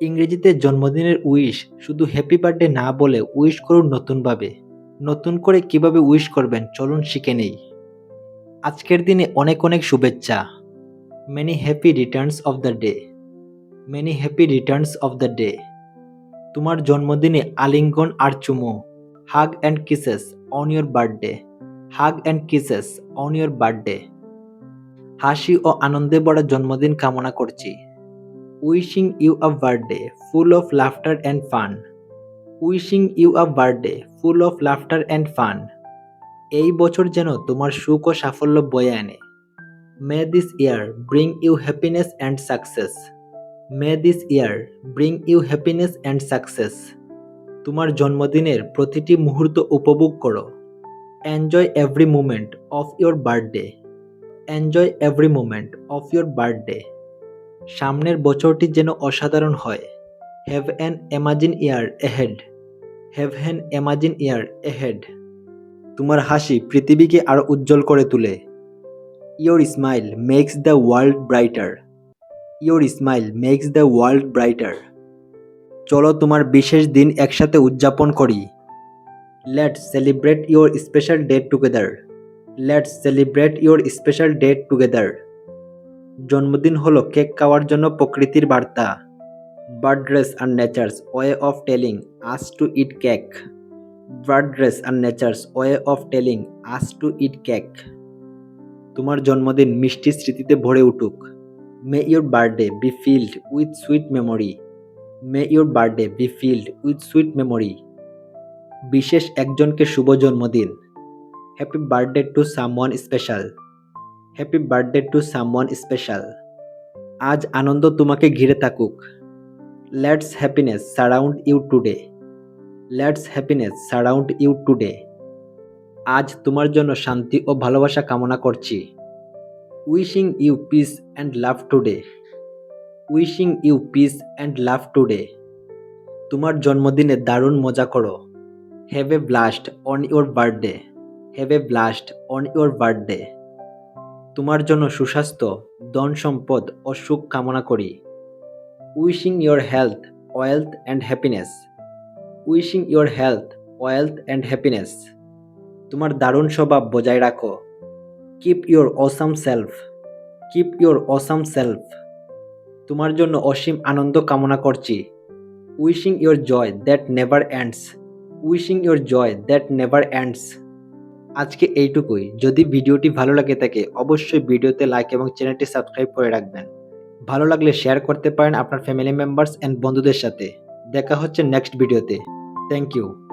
ইংরেজিতে জন্মদিনের উইশ শুধু হ্যাপি বার্থডে না বলে উইশ করুন নতুনভাবে। নতুন করে কিভাবে উইশ করবেন চলুন শিখে নেই। আজকের দিনে অনেক অনেক শুভেচ্ছা। Many happy returns of the day. Many happy returns of the day. তোমার জন্মদিনে আলিঙ্গন আর চুমু। Hug and kisses on your birthday. Hug and kisses on your birthday. হাসি ও আনন্দে ভরা জন্মদিন কামনা করছি। Wishing you a birthday full of laughter and fun. Wishing you a birthday full of laughter and fun. এই বছর যেন তোমার সুখ ও সাফল্য বয়ে আনে। May this year bring you happiness and success. May this year bring you happiness and success. তোমার জন্মদিনের প্রতিটি মুহূর্ত উপভোগ করো। Enjoy every moment of your birthday. Enjoy every moment of your birthday. সামনের বছরটি যেন অসাধারণ হয়। Have an amazing year ahead. Have an amazing year ahead. তোমার হাসি পৃথিবীকে আরো উজ্জ্বল করে তোলে। Your smile makes the world brighter. Your smile makes the world brighter. চলো তোমার বিশেষ দিন একসাথে উদযাপন করি। Let's celebrate your special day together. Let's celebrate your special day together. জন্মদিন হলো কেক খাওয়ার জন্য প্রকৃতির বার্তা। Birthdays are nature's way of telling us to eat cake. Birthdays are nature's way of telling us to eat cake. তোমার জন্মদিন মিষ্টি স্মৃতিতে ভরে উঠুক। May your birthday be filled with sweet memory. May your birthday be filled with sweet memory. বিশেষ একজনকে শুভ জন্মদিন। Happy birthday to someone special. Happy birthday to someone special. আজ আনন্দ তোমাকে ঘিরে থাকুক। Let's happiness surround you today. Let's happiness surround you today. আজ তোমার জন্য শান্তি ও ভালোবাসা কামনা করছি। Wishing you peace and love today. Wishing you peace and love today. তোমার জন্মদিনে দারুণ মজা করো। Have a blast on your birthday. Have a blast on your birthday. তোমার জন্য সুস্বাস্থ্য, ধন সম্পদ ও সুখ কামনা করি। Wishing your health, wealth and happiness. Wishing your health, wealth and happiness. তোমার দারুণ স্বভাব বজায় রাখো। Keep your awesome self. Keep your awesome self. তোমার জন্য অসীম আনন্দ কামনা করছি। Wishing your joy that never ends. Wishing your joy that never ends. আজকে এইটুকুই। যদি ভিডিওটি ভালো লাগে থাকে অবশ্যই ভিডিওতে লাইক এবং চ্যানেলটি সাবস্ক্রাইব করে রাখবেন। ভালো লাগলে শেয়ার করতে পারেন আপনার ফ্যামিলি মেম্বার্স অ্যান্ড বন্ধুদের সাথে। দেখা হচ্ছে নেক্সট ভিডিওতে। Thank you.